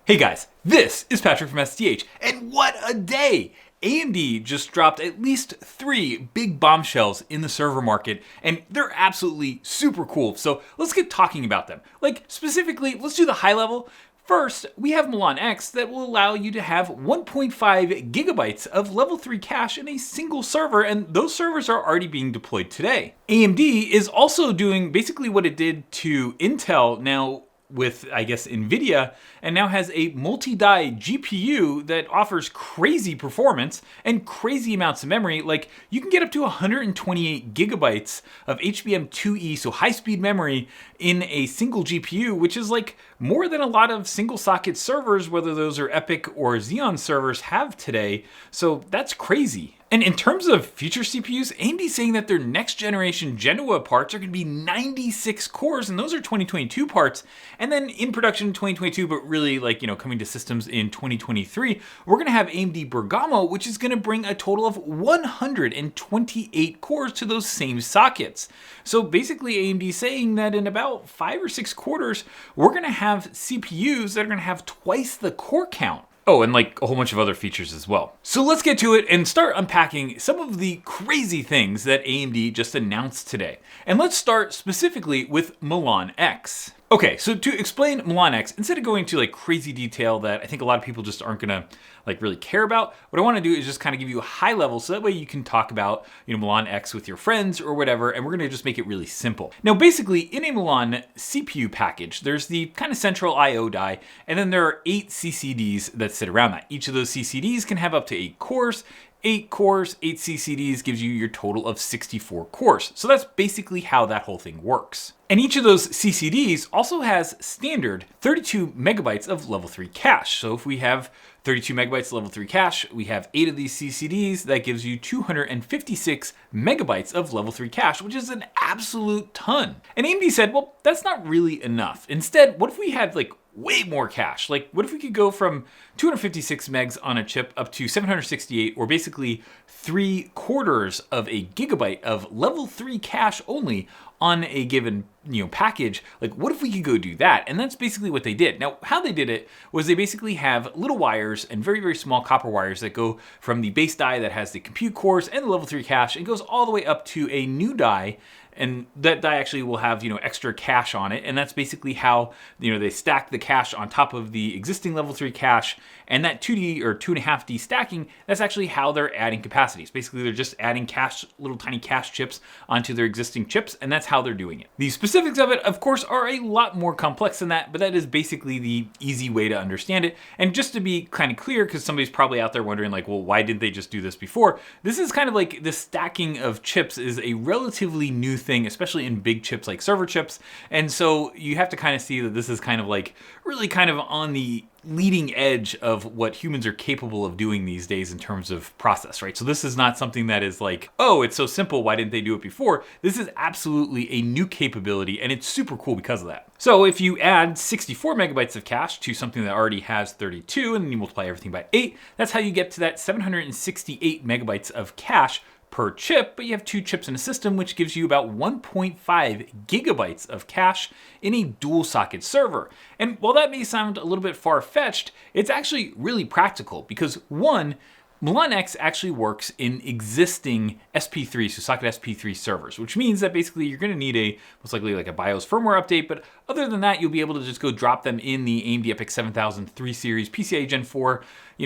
Hey guys, this is Patrick from STH, and what a day! AMD just dropped at least 3 big bombshells in the server market, and they're absolutely super cool. So let's get talking about them. Like specifically, let's do the high level. First, we have Milan-X that will allow you to have 1.5 gigabytes of level 3 cache in a single server, and those servers are already being deployed today. AMD is also doing basically what it did to Intel now with, I guess, NVIDIA, and now has a multi-die GPU that offers crazy performance and crazy amounts of memory. Like, you can get up to 128 gigabytes of HBM2E, so high-speed memory, in a single GPU, which is like more than a lot of single-socket servers, whether those are EPYC or Xeon servers, have today. So that's crazy. And in terms of future CPUs, AMD's saying that their next generation Genoa parts are going to be 96 cores, and those are 2022 parts. And then in production in 2022, but really coming to systems in 2023, we're going to have AMD Bergamo, which is going to bring a total of 128 cores to those same sockets. So basically AMD's saying that in about 5 or 6 quarters, we're going to have CPUs that are going to have twice the core count. Oh, and like a whole bunch of other features as well. So let's get to it and start unpacking some of the crazy things that AMD just announced today. And let's start specifically with Milan-X. Okay, so to explain Milan-X, instead of going to like crazy detail that I think a lot of people just aren't gonna like really care about, what I wanna do is just kind of give you a high level so that way you can talk about, Milan-X with your friends or whatever, and we're gonna just make it really simple. Now, basically in a Milan CPU package, there's the kind of central IO die, and then there are 8 CCDs that sit around that. Each of those CCDs can have up to 8 cores. 8 cores, 8 CCDs gives you your total of 64 cores. So that's basically how that whole thing works. And each of those CCDs also has standard 32 megabytes of level 3 cache. So if we have 32 megabytes of level 3 cache, we have 8 of these CCDs, that gives you 256 megabytes of level 3 cache, which is an absolute ton. And AMD said, well, that's not really enough. Instead, what if we had like way more cache? Like, what if we could go from 256 megs on a chip up to 768, or basically 3/4 of a gigabyte of level 3 cache only on a given package? Like, what if we could go do that? And that's basically what they did. Now, how they did it was they basically have little wires and very, very small copper wires that go from the base die that has the compute cores and the level 3 cache, and goes all the way up to a new die. And that die actually will have, extra cache on it. And that's basically how, they stack the cache on top of the existing level 3 cache. And that 2D or 2.5D stacking, that's actually how they're adding capacities. Basically, they're just adding cache, little tiny cache chips onto their existing chips. And that's how they're doing it. The specifics of it, of course, are a lot more complex than that. But that is basically the easy way to understand it. And just to be kind of clear, because somebody's probably out there wondering like, well, why didn't they just do this before? This is kind of like the stacking of chips is a relatively new thing, especially in big chips like server chips. And so you have to kind of see that this is kind of like really kind of on the leading edge of what humans are capable of doing these days in terms of process, right? So this is not something that is like, oh, it's so simple, why didn't they do it before? This is absolutely a new capability, and it's super cool because of that. So if you add 64 megabytes of cache to something that already has 32, and then you multiply everything by 8, that's how you get to that 768 megabytes of cache per chip, but you have 2 chips in a system, which gives you about 1.5 gigabytes of cache in a dual socket server. And while that may sound a little bit far-fetched, it's actually really practical because, one, Milan-X actually works in existing SP3, so socket SP3 servers, which means that basically you're going to need a most likely like a BIOS firmware update, but other than that, you'll be able to just go drop them in the AMD EPYC 7003 series PCIe Gen 4,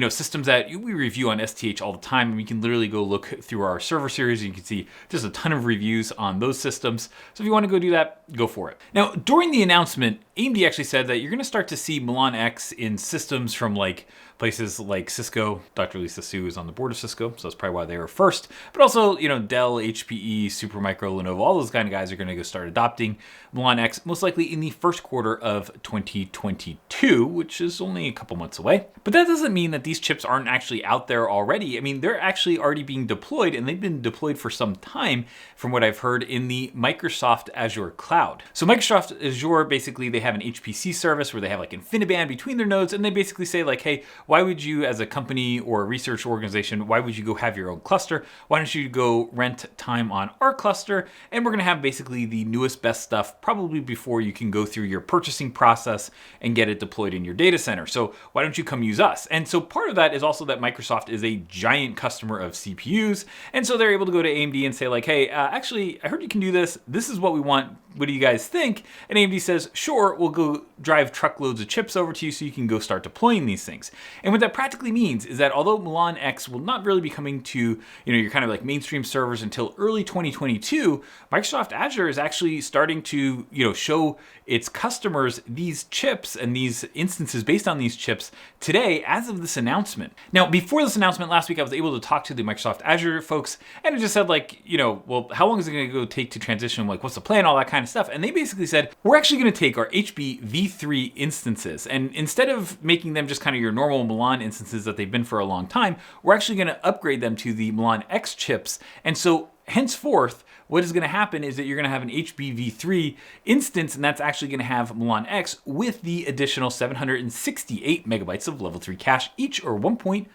systems that we review on STH all the time. And you can literally go look through our server series and you can see just a ton of reviews on those systems. So if you want to go do that, go for it. Now, during the announcement, AMD actually said that you're going to start to see Milan-X in systems from like places like Cisco. Dr. Lisa Su is on the board of Cisco, so that's probably why they were first. But also, Dell, HPE, Supermicro, Lenovo, all those kind of guys are going to go start adopting Milan-X, most likely in the first quarter of 2022, which is only a couple months away. But that doesn't mean that these chips aren't actually out there already. I mean, they're actually already being deployed, and they've been deployed for some time, from what I've heard, in the Microsoft Azure cloud. So Microsoft Azure, basically, they have an HPC service where they have like InfiniBand between their nodes, and they basically say like, hey, why would you, as a company or a research organization, why would you go have your own cluster? Why don't you go rent time on our cluster? And we're going to have basically the newest, best stuff, probably before you can go go through your purchasing process and get it deployed in your data center. So why don't you come use us? And so part of that is also that Microsoft is a giant customer of CPUs. And so they're able to go to AMD and say like, hey, actually, I heard you can do this. This is what we want. What do you guys think? And AMD says, sure, we'll go drive truckloads of chips over to you so you can go start deploying these things. And what that practically means is that although Milan-X will not really be coming to your kind of like mainstream servers until early 2022, Microsoft Azure is actually starting to show its customers these chips and these instances based on these chips today as of this announcement. Now, before this announcement last week, I was able to talk to the Microsoft Azure folks, and it just said like, well, how long is it going to take to transition? Like, what's the plan? All that kind of stuff. And they basically said, we're actually going to take our HB v3 instances, and instead of making them just kind of your normal Milan instances that they've been for a long time, we're actually going to upgrade them to the Milan-X chips. And so henceforth, what is going to happen is that you're going to have an HBV3 instance, and that's actually going to have Milan-X with the additional 768 megabytes of level 3 cache each, or 1.5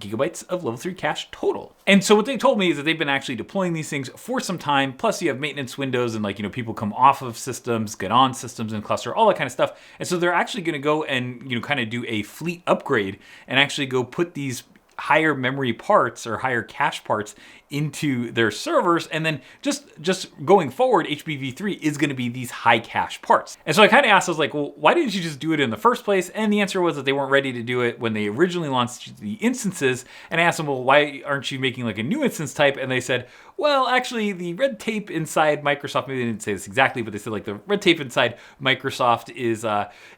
gigabytes of level 3 cache total. And so what they told me is that they've been actually deploying these things for some time, plus you have maintenance windows and people come off of systems, get on systems and cluster, all that kind of stuff. And so they're actually going to go and kind of do a fleet upgrade and actually go put these higher memory parts or higher cache parts into their servers, and then just going forward, HBV3 is going to be these high cache parts. And so I kind of asked, I was like, well, why didn't you just do it in the first place? And the answer was that they weren't ready to do it when they originally launched the instances. And I asked them, well, why aren't you making like a new instance type? And they said, well, actually, the red tape inside Microsoft, maybe they didn't say this exactly, but they said like the red tape inside Microsoft is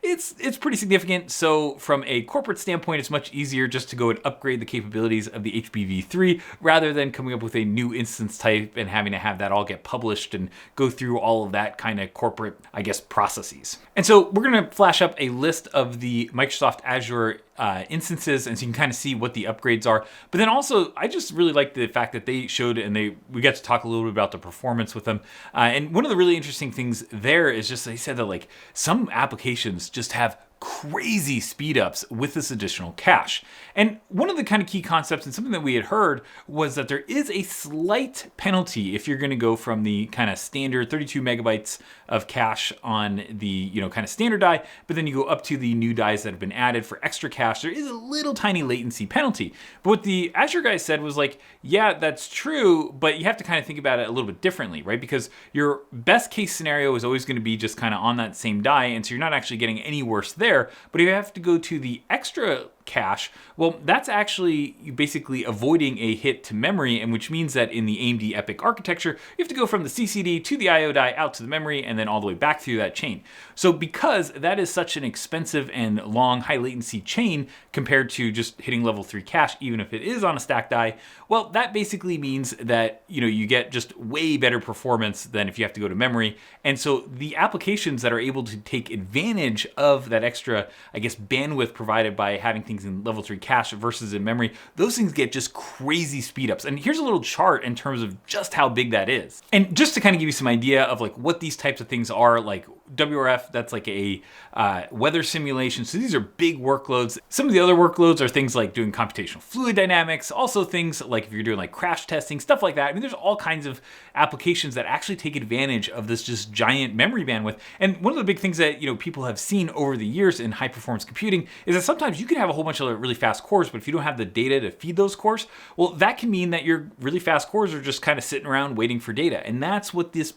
it's pretty significant. So from a corporate standpoint, it's much easier just to go and upgrade the capabilities of the HBV3 rather than coming up with a new instance type and having to have that all get published and go through all of that kind of corporate, I guess, processes. And so we're going to flash up a list of the Microsoft Azure instances, and so you can kind of see what the upgrades are. But then also, I just really like the fact that they showed, and we got to talk a little bit about the performance with them. And one of the really interesting things there is just they said that like some applications just have crazy speed ups with this additional cache. And one of the kind of key concepts and something that we had heard was that there is a slight penalty if you're going to go from the kind of standard 32 megabytes of cache on the kind of standard die, but then you go up to the new dies that have been added for extra cache. There is a little tiny latency penalty. But what the Azure guys said was like, yeah, that's true, but you have to kind of think about it a little bit differently, right? Because your best case scenario is always going to be just kind of on that same die, and so you're not actually getting any worse there. But if you have to go to the extra cache, well, that's actually basically avoiding a hit to memory, and which means that in the AMD EPYC architecture, you have to go from the CCD to the IO die out to the memory and then all the way back through that chain. So because that is such an expensive and long high latency chain compared to just hitting level 3 cache, even if it is on a stacked die, well, that basically means that you get just way better performance than if you have to go to memory. And so the applications that are able to take advantage of that extra, I guess, bandwidth provided by having things in level 3 cache versus in memory, those things get just crazy speed ups. And here's a little chart in terms of just how big that is. And just to kind of give you some idea of like what these types of things are, like WRF, that's like a weather simulation. So these are big workloads. Some of the other workloads are things like doing computational fluid dynamics, also things like if you're doing like crash testing, stuff like that. I mean, there's all kinds of applications that actually take advantage of this just giant memory bandwidth. And one of the big things that people have seen over the years in high performance computing is that sometimes you can have a whole bunch of really fast cores, but if you don't have the data to feed those cores, well, that can mean that your really fast cores are just kind of sitting around waiting for data. And that's what this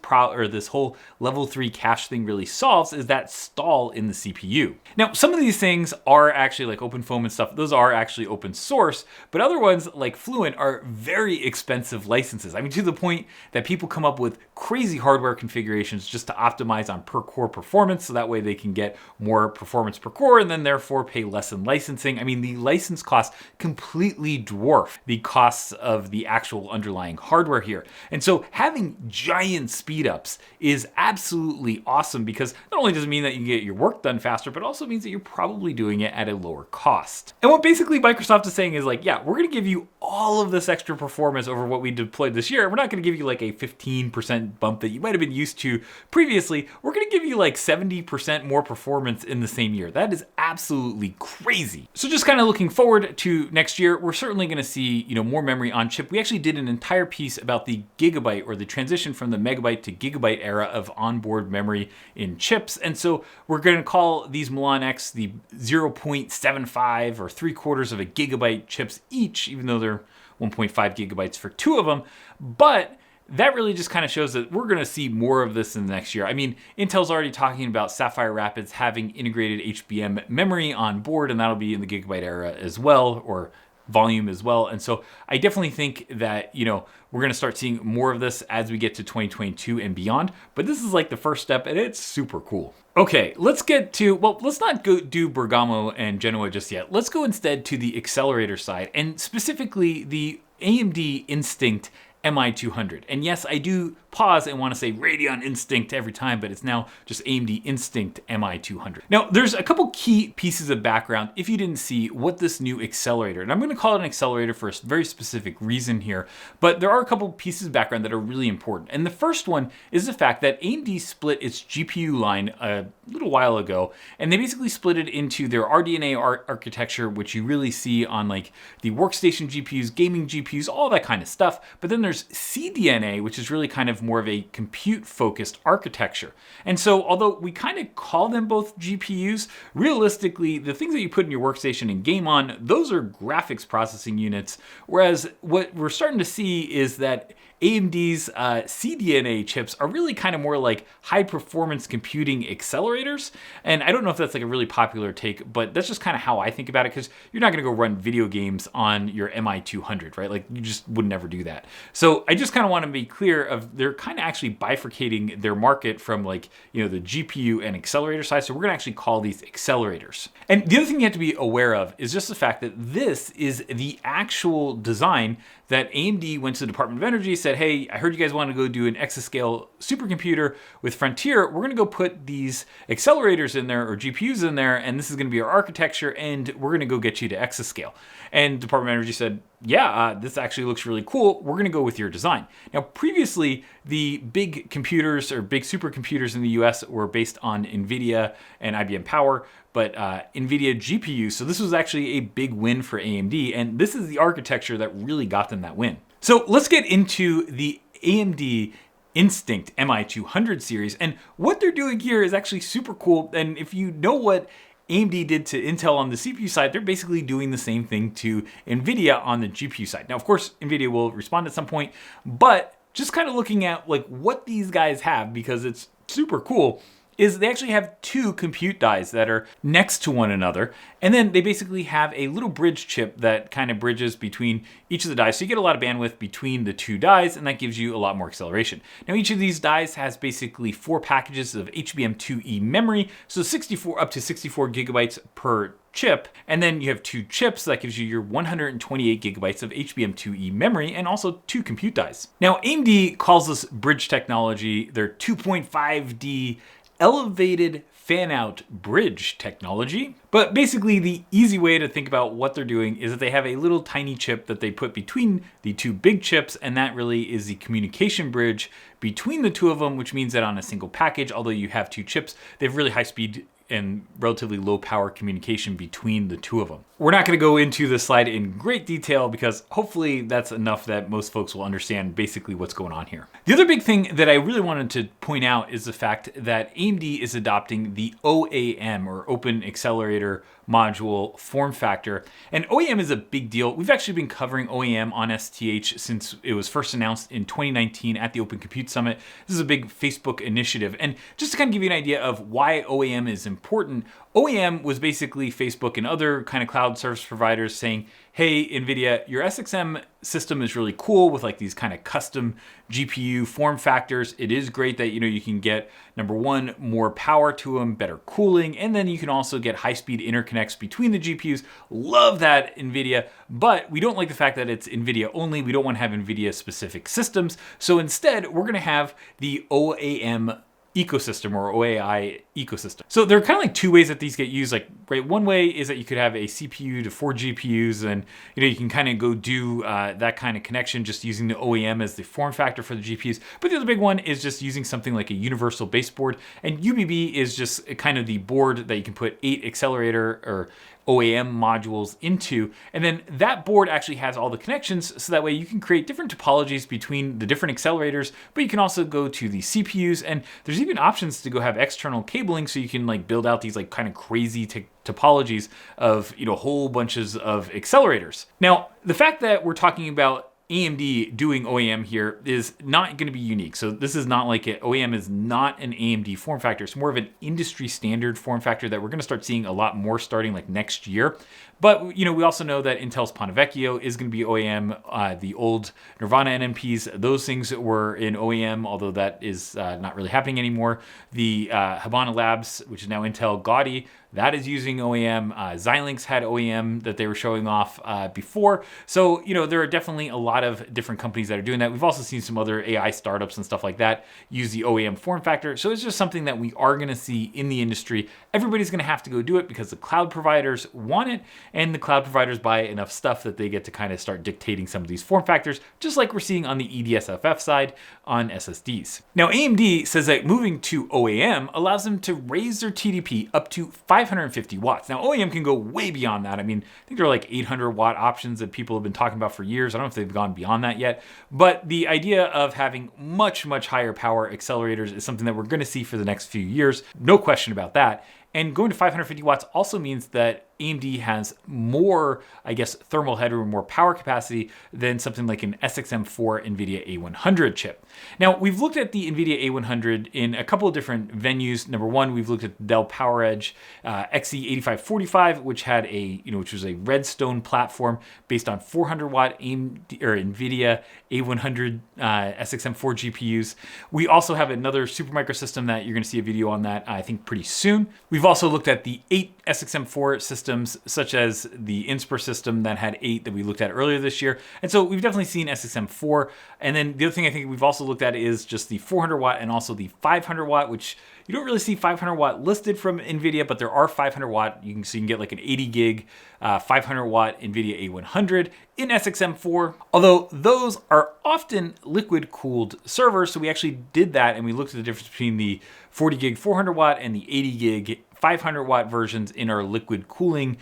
whole level 3 cache thing really solves, is that stall in the CPU. Now, some of these things are actually like OpenFOAM and stuff. Those are actually open source, but other ones like Fluent are very expensive licenses. I mean, to the point that people come up with crazy hardware configurations just to optimize on per core performance, so that way they can get more performance per core and then therefore pay less in licensing. I mean, the license costs completely dwarf the costs of the actual underlying hardware here. And so having giant speed ups is absolutely awesome, because not only does it mean that you can get your work done faster, but also means that you're probably doing it at a lower cost. And what basically Microsoft is saying is like, yeah, we're going to give you all of this extra performance over what we deployed this year. We're not going to give you like a 15% bump that you might have been used to previously. We're going to give you like 70% more performance in the same year. That is absolutely crazy. So just kind of looking forward to next year, we're certainly going to see, more memory on chip. We actually did an entire piece about the gigabyte, or the transition from the megabyte to gigabyte era of onboard memory in chips. And so we're going to call these Milan-X the 0.75 or 3/4 of a gigabyte chips each, even though they're 1.5 gigabytes for two of them. But that really just kind of shows that we're going to see more of this in the next year. I mean, Intel's already talking about Sapphire Rapids having integrated HBM memory on board, and that'll be in the gigabyte era as well, or volume as well. And so I definitely think that, we're going to start seeing more of this as we get to 2022 and beyond. But this is like the first step, and it's super cool. Okay, let's not go do Bergamo and Genoa just yet. Let's go instead to the accelerator side, and specifically the AMD Instinct MI200. And yes, I do pause and want to say Radeon Instinct every time, but it's now just AMD Instinct MI200. Now, there's a couple key pieces of background if you didn't see what this new accelerator, and I'm going to call it an accelerator for a very specific reason here, but there are a couple pieces of background that are really important. And the first one is the fact that AMD split its GPU line a little while ago, and they basically split it into their RDNA architecture, which you really see on like the workstation GPUs, gaming GPUs, all that kind of stuff. But then there's CDNA, which is really kind of more of a compute-focused architecture. And so although we kind of call them both GPUs, realistically, the things that you put in your workstation and game on, those are graphics processing units. Whereas what we're starting to see is that AMD's CDNA chips are really kind of more like high-performance computing accelerators. And I don't know if that's like a really popular take, but that's just kind of how I think about it, because you're not going to go run video games on your MI200, right? Like, you just would never do that. So I just kind of want to be clear of they're kind of actually bifurcating their market from like, the GPU and accelerator side. So we're going to actually call these accelerators. And the other thing you have to be aware of is just the fact that this is the actual design that AMD went to the Department of Energy, said, hey, I heard you guys want to go do an exascale supercomputer with Frontier. We're going to go put these accelerators in there, or GPUs in there, and this is going to be our architecture, and we're going to go get you to exascale. And Department of Energy said, yeah, this actually looks really cool. We're going to go with your design. Now, previously, the big computers or big supercomputers in the US were based on NVIDIA and IBM Power, but NVIDIA GPU. So this was actually a big win for AMD, and this is the architecture that really got them that win. So let's get into the AMD Instinct MI200 series, and what they're doing here is actually super cool. And if you know what AMD did to Intel on the CPU side, they're basically doing the same thing to NVIDIA on the GPU side. Now, of course, NVIDIA will respond at some point, but just kind of looking at like what these guys have, because it's super cool, is they actually have two compute dies that are next to one another. And then they basically have a little bridge chip that kind of bridges between each of the dies. So you get a lot of bandwidth between the two dies, and that gives you a lot more acceleration. Now, each of these dies has basically 4 packages of HBM2E memory, so up to 64 gigabytes per chip. And then you have 2 chips that gives you your 128 gigabytes of HBM2E memory, and also 2 compute dies. Now, AMD calls this bridge technology their 2.5D elevated fan-out bridge technology. But basically, the easy way to think about what they're doing is that they have a little tiny chip that they put between the 2 big chips, and that really is the communication bridge between the 2 of them, which means that on a single package, although you have 2 chips, they have really high speed and relatively low power communication between the 2 of them. We're not going to go into this slide in great detail, because hopefully that's enough that most folks will understand basically what's going on here. The other big thing that I really wanted to point out is the fact that AMD is adopting the OAM, or Open Accelerator Module form factor. And OAM is a big deal. We've actually been covering OAM on STH since it was first announced in 2019 at the Open Compute Summit. This is a big Facebook initiative. And just to kind of give you an idea of why OAM is important, OAM was basically Facebook and other kind of cloud service providers saying, hey, NVIDIA, your SXM system is really cool with like these kind of custom GPU form factors. It is great that, you can get, number one, more power to them, better cooling, and then you can also get high-speed interconnects between the GPUs. Love that, NVIDIA, but we don't like the fact that it's NVIDIA only. We don't want to have NVIDIA-specific systems. So instead, we're going to have the OAM ecosystem, or OAI ecosystem. So there are kind of like 2 ways that these get used. Like, right, one way is that you could have a CPU to 4 GPUs, and you can kind of go do that kind of connection just using the OAM as the form factor for the GPUs. But the other big one is just using something like a universal baseboard, and UBB is just kind of the board that you can put 8 accelerator or OAM modules into. And then that board actually has all the connections, so that way you can create different topologies between the different accelerators, but you can also go to the CPUs, and there's even options to go have external cabling, so you can like build out these like kind of crazy topologies of, you know, whole bunches of accelerators. Now, the fact that we're talking about AMD doing OAM here is not going to be unique. So this is not like OAM is not an AMD form factor. It's more of an industry standard form factor that we're going to start seeing a lot more starting like next year. But, you know, we also know that Intel's Ponte Vecchio is going to be OAM. The old Nirvana NMPs, those things were in OAM, although that is not really happening anymore. The Habana Labs, which is now Intel Gaudi, that is using OAM. Xilinx had OAM that they were showing off before. So, you know, there are definitely a lot of different companies that are doing that. We've also seen some other AI startups and stuff like that use the OAM form factor. So it's just something that we are going to see in the industry. Everybody's going to have to go do it because the cloud providers want it, and the cloud providers buy enough stuff that they get to kind of start dictating some of these form factors, just like we're seeing on the EDSFF side on SSDs. Now, AMD says that moving to OAM allows them to raise their TDP up to 550 watts. Now, OAM can go way beyond that. I mean, I think there are like 800 watt options that people have been talking about for years. I don't know if they've gone beyond that yet, but the idea of having much, much higher power accelerators is something that we're going to see for the next few years. No question about that. And going to 550 watts also means that AMD has more, I guess, thermal headroom, more power capacity than something like an SXM4 NVIDIA A100 chip. Now, we've looked at the NVIDIA A100 in a couple of different venues. Number one, we've looked at the Dell PowerEdge XE8545, which had which was a Redstone platform based on 400 watt AMD or NVIDIA A100 SXM4 GPUs. We also have another Supermicro system that you're going to see a video on that, I think, pretty soon. We've also looked at the 8 SXM4 systems, such as the Inspur system that had 8 that we looked at earlier this year. And so we've definitely seen SXM4. And then the other thing I think we've also looked at is just the 400 watt and also the 500 watt, which you don't really see 500 watt listed from NVIDIA, but there are 500 watt. So you can get like an 80 gig 500 watt NVIDIA A100 in SXM4, although those are often liquid cooled servers. So we actually did that, and we looked at the difference between the 40 gig 400 watt and the 80 gig 500 watt versions in our liquid cooling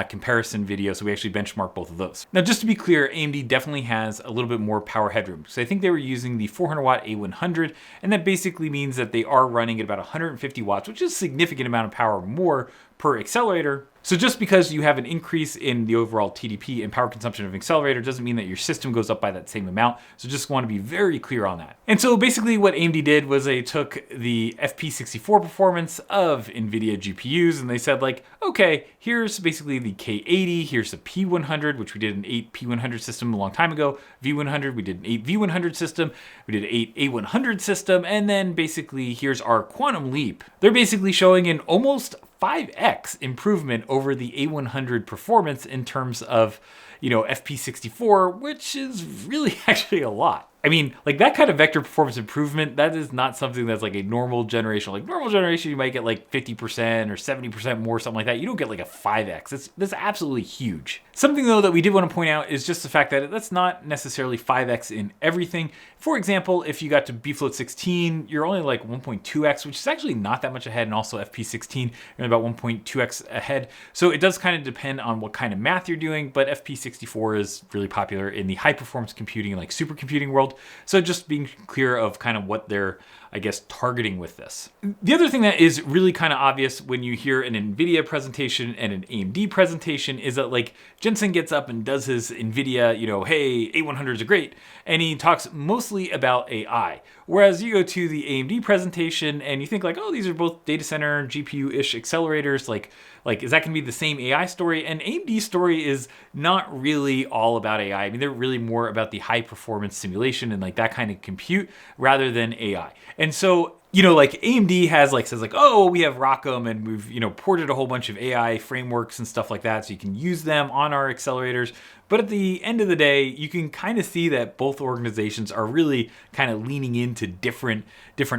comparison video. So we actually benchmarked both of those. Now, just to be clear, AMD definitely has a little bit more power headroom. So I think they were using the 400 watt A100, and that basically means that they are running at about 150 watts, which is a significant amount of power more per accelerator. So just because you have an increase in the overall TDP and power consumption of an accelerator doesn't mean that your system goes up by that same amount. So just want to be very clear on that. And so basically what AMD did was they took the FP64 performance of NVIDIA GPUs and they said like, okay, here's basically the K80, here's the P100, which we did an 8 P100 system a long time ago, V100, we did an 8 V100 system, we did an 8 A100 system, and then basically here's our Quantum Leap. They're basically showing an almost 5x improvement over the A100 performance in terms of, FP64, which is really actually a lot. I mean, like that kind of vector performance improvement, that is not something that's like a normal generation. Like normal generation, you might get like 50% or 70% more, something like that. You don't get like a 5x. That's absolutely huge. Something though that we did want to point out is just the fact that that's not necessarily 5x in everything. For example, if you got to bfloat 16, you're only like 1.2x, which is actually not that much ahead. And also FP16, you're about 1.2x ahead. So it does kind of depend on what kind of math you're doing, but FP64 is really popular in the high performance computing and like supercomputing world. So just being clear of kind of what they're, I guess, targeting with this. The other thing that is really kind of obvious when you hear an NVIDIA presentation and an AMD presentation is that like Jensen gets up and does his NVIDIA, hey, A100s are great. And he talks mostly about AI. Whereas you go to the AMD presentation and you think like, oh, these are both data center GPU-ish accelerators. Like, is that going to be the same AI story? And AMD's story is not really all about AI. I mean, they're really more about the high performance simulation and like that kind of compute rather than AI. And so, like AMD says like, oh, we have ROCm and we've, ported a whole bunch of AI frameworks and stuff like that so you can use them on our accelerators. But at the end of the day, you can kind of see that both organizations are really kind of leaning into different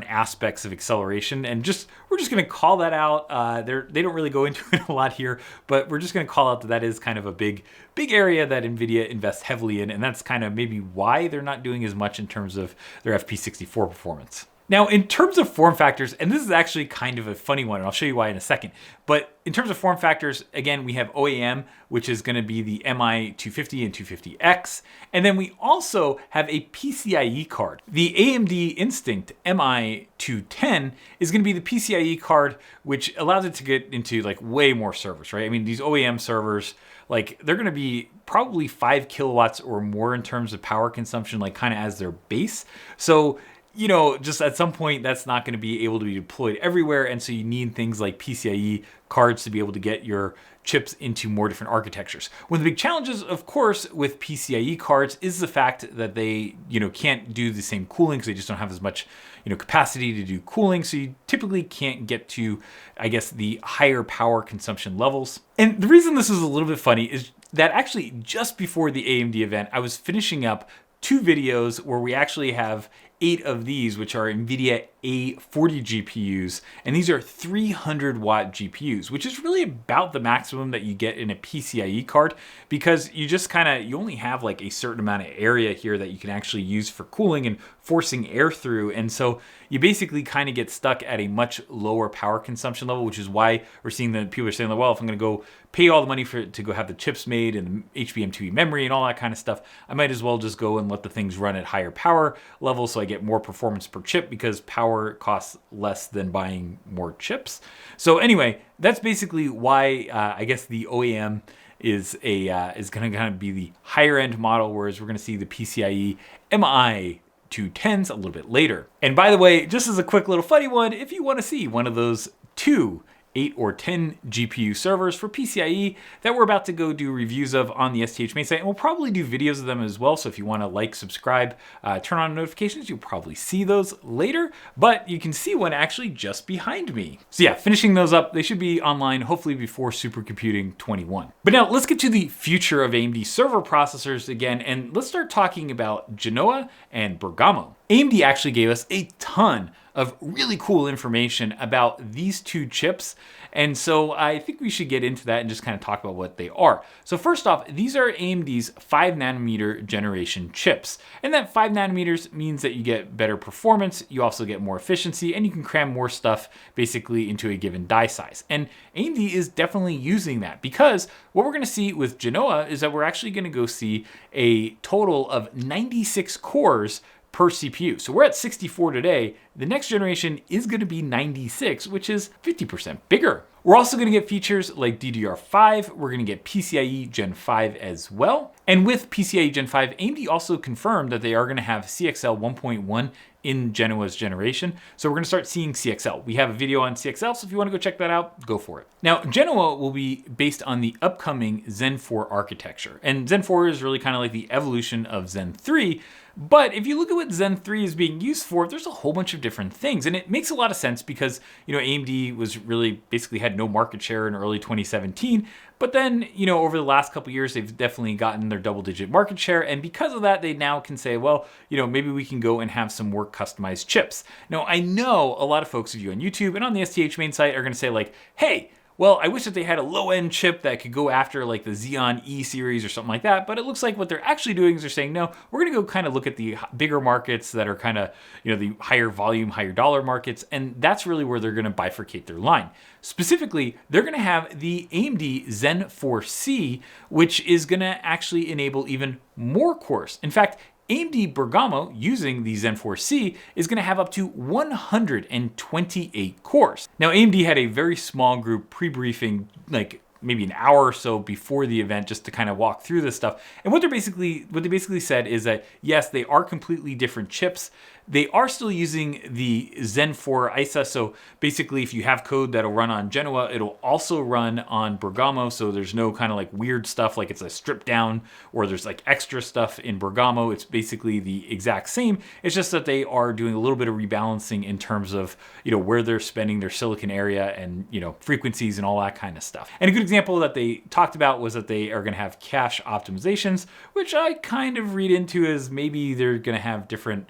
aspects of acceleration. And we're just going to call that out. They don't really go into it a lot here, but we're just going to call out that is kind of a big area that NVIDIA invests heavily in. And that's kind of maybe why they're not doing as much in terms of their FP64 performance. Now, in terms of form factors, and this is actually kind of a funny one, and I'll show you why in a second, but in terms of form factors, again, we have OAM, which is going to be the MI250 and 250X, and then we also have a PCIe card. The AMD Instinct MI210 is going to be the PCIe card, which allows it to get into like way more servers, right? I mean, these OAM servers, like they're going to be probably 5 kilowatts or more in terms of power consumption, like kind of as their base. So you know, just at some point that's not going to be able to be deployed everywhere. And so you need things like PCIe cards to be able to get your chips into more different architectures. One of the big challenges, of course, with PCIe cards is the fact that they, can't do the same cooling because they just don't have as much, capacity to do cooling. So you typically can't get to, I guess, the higher power consumption levels. And the reason this is a little bit funny is that actually just before the AMD event, I was finishing up 2 videos where we actually have 8 of these, which are NVIDIA A100 GPUs, and these are 300 watt GPUs, which is really about the maximum that you get in a PCIe card, because you just you only have like a certain amount of area here that you can actually use for cooling and forcing air through. And so you basically kind of get stuck at a much lower power consumption level, which is why we're seeing that people are saying, well, if I'm going to go pay all the money to go have the chips made and the HBM2E memory and all that kind of stuff, I might as well just go and let the things run at higher power levels so I get more performance per chip, because power costs less than buying more chips. So anyway, that's basically why I guess the OEM is going to kind of be the higher end model, whereas we're going to see the PCIe MI210s a little bit later. And by the way, just as a quick little funny one, if you want to see one of those 2 8 or 10 GPU servers for PCIe that we're about to go do reviews of on the STH main site, and we'll probably do videos of them as well. So if you want to like, subscribe, turn on notifications, you'll probably see those later, but you can see one actually just behind me. So yeah, finishing those up, they should be online hopefully before Supercomputing 21. But now let's get to the future of AMD server processors again, and let's start talking about Genoa and Bergamo. AMD actually gave us a ton of really cool information about these 2 chips. And so I think we should get into that and just kind of talk about what they are. So first off, these are AMD's 5 nanometer generation chips. And that 5 nanometers means that you get better performance, you also get more efficiency, and you can cram more stuff basically into a given die size. And AMD is definitely using that, because what we're going to see with Genoa is that we're actually going to go see a total of 96 cores per CPU. So we're at 64 today. The next generation is going to be 96, which is 50% bigger. We're also going to get features like DDR5. We're going to get PCIe Gen 5 as well. And with PCIe Gen 5, AMD also confirmed that they are going to have CXL 1.1 in Genoa's generation. So we're going to start seeing CXL. We have a video on CXL, so if you want to go check that out, go for it. Now, Genoa will be based on the upcoming Zen 4 architecture. And Zen 4 is really kind of like the evolution of Zen 3. But if you look at what Zen 3 is being used for, there's a whole bunch of different things. And it makes a lot of sense because, AMD was really basically had no market share in early 2017. But then, over the last couple of years, they've definitely gotten their double-digit market share. And because of that, they now can say, well, maybe we can go and have some more customized chips. Now, I know a lot of folks of you on YouTube and on the STH main site are going to say like, hey, well, I wish that they had a low-end chip that could go after like the Xeon E series or something like that, but it looks like what they're actually doing is they're saying, no, we're gonna go kind of look at the bigger markets that are kind of, the higher volume, higher dollar markets, and that's really where they're gonna bifurcate their line. Specifically, they're gonna have the AMD Zen 4C, which is gonna actually enable even more cores. In fact, AMD Bergamo, using the Zen 4C, is going to have up to 128 cores. Now, AMD had a very small group pre-briefing, like maybe an hour or so before the event, just to kind of walk through this stuff. And what they basically said is that, yes, they are completely different chips. They are still using the Zen 4 ISA, so basically if you have code that'll run on Genoa, it'll also run on Bergamo, so there's no kind of like weird stuff like it's a stripped down or there's like extra stuff in Bergamo. It's basically the exact same. It's just that they are doing a little bit of rebalancing in terms of, where they're spending their silicon area and, frequencies and all that kind of stuff. And a good example that they talked about was that they are going to have cache optimizations, which I kind of read into as maybe they're going to have different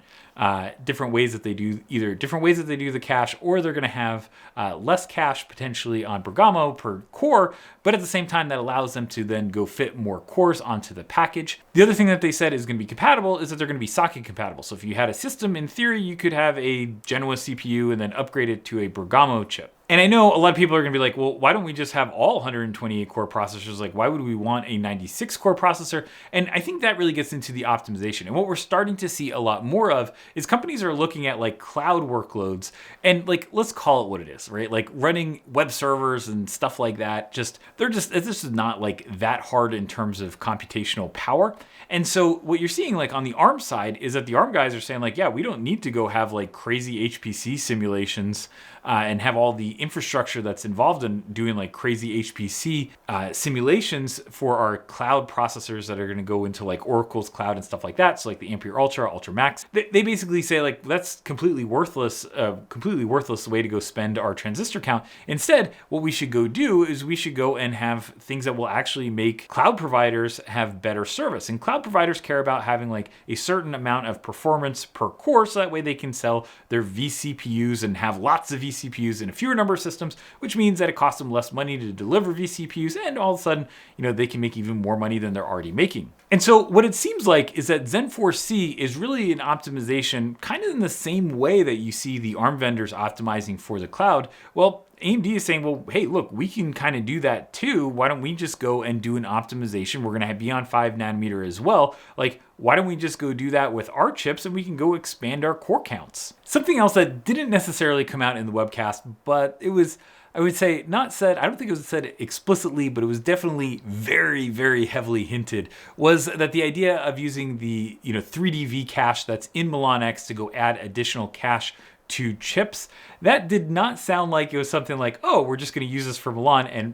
different ways that they do the cache, or they're going to have less cache potentially on Bergamo per core, but at the same time that allows them to then go fit more cores onto the package. The other thing that they said is going to be compatible is that they're going to be socket compatible. So if you had a system, in theory, you could have a Genoa CPU and then upgrade it to a Bergamo chip. And I know a lot of people are going to be like, well, why don't we just have all 128 core processors? Like, why would we want a 96 core processor? And I think that really gets into the optimization. And what we're starting to see a lot more of is companies are looking at like cloud workloads and like, let's call it what it is, right? Like running web servers and stuff like that. It's just not like that hard in terms of computational power. And so what you're seeing like on the ARM side is that the ARM guys are saying like, yeah, we don't need to go have like crazy HPC simulations and have all the infrastructure that's involved in doing like crazy HPC simulations for our cloud processors that are going to go into like Oracle's cloud and stuff like that. So like the Ampere Ultra, Ultra Max, they basically say like, that's completely worthless way to go spend our transistor count. Instead, what we should go do is we should go and have things that will actually make cloud providers have better service. And cloud providers care about having like a certain amount of performance per core, so that way they can sell their vCPUs and have lots of vCPUs in a fewer number of systems, which means that it costs them less money to deliver vCPUs, and all of a sudden, they can make even more money than they're already making. And so what it seems like is that Zen 4C is really an optimization kind of in the same way that you see the ARM vendors optimizing for the cloud. Well, AMD is saying, well, hey, look, we can kind of do that too. Why don't we just go and do an optimization? We're going to be on 5 nanometer as well. Like, why don't we just go do that with our chips and we can go expand our core counts? Something else that didn't necessarily come out in the webcast, but it was, I would say, not said, I don't think it was said explicitly, but it was definitely very, very heavily hinted, was that the idea of using the 3D cache that's in Milan-X to go add additional cache to chips, that did not sound like it was something like, oh, we're just going to use this for Milan and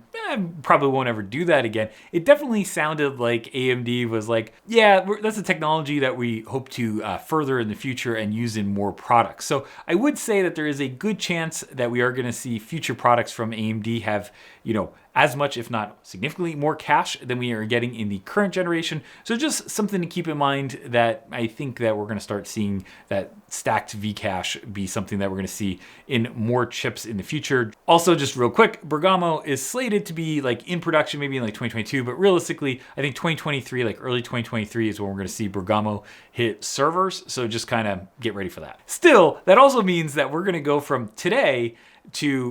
probably won't ever do that again. It definitely sounded like AMD was like, yeah, that's a technology that we hope to further in the future and use in more products. So I would say that there is a good chance that we are going to see future products from AMD have, as much, if not significantly more cache than we are getting in the current generation. So just something to keep in mind, that I think that we're going to start seeing that stacked Vcache be something that we're going to see in more chips in the future. Also, just real quick, Bergamo is slated to be like in production maybe in like 2022, but realistically, I think 2023, like early 2023 is when we're going to see Bergamo hit servers. So just kind of get ready for that. Still, that also means that we're going to go from today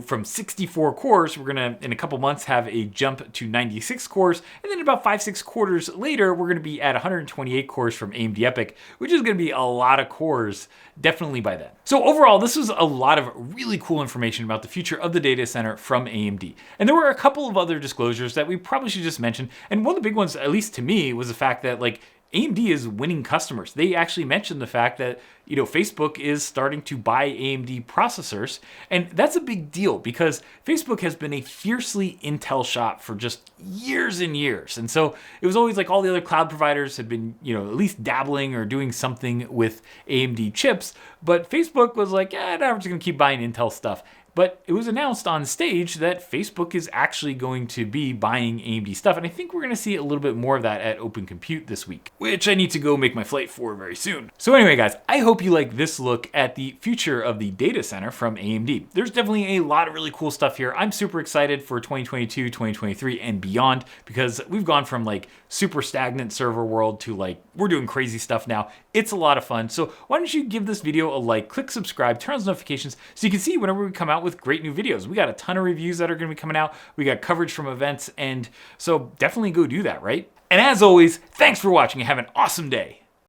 from 64 cores, we're gonna, in a couple months, have a jump to 96 cores, and then about 5-6 quarters later, we're gonna be at 128 cores from AMD EPYC, which is gonna be a lot of cores, definitely by then. So overall, this was a lot of really cool information about the future of the data center from AMD. And there were a couple of other disclosures that we probably should just mention, and one of the big ones, at least to me, was the fact that like, AMD is winning customers. They actually mentioned the fact that, Facebook is starting to buy AMD processors. And that's a big deal because Facebook has been a fiercely Intel shop for just years and years. And so it was always like all the other cloud providers had been, at least dabbling or doing something with AMD chips. But Facebook was like, yeah, no, we're just going to keep buying Intel stuff. But it was announced on stage that Facebook is actually going to be buying AMD stuff. And I think we're going to see a little bit more of that at Open Compute this week, which I need to go make my flight for very soon. So anyway, guys, I hope you like this look at the future of the data center from AMD. There's definitely a lot of really cool stuff here. I'm super excited for 2022, 2023, and beyond, because we've gone from like super stagnant server world to like, we're doing crazy stuff now. It's a lot of fun. So why don't you give this video a like, click subscribe, turn on those notifications so you can see whenever we come out with great new videos. We got a ton of reviews that are going to be coming out. We got coverage from events, and so definitely go do that, right? And as always, thanks for watching and have an awesome day.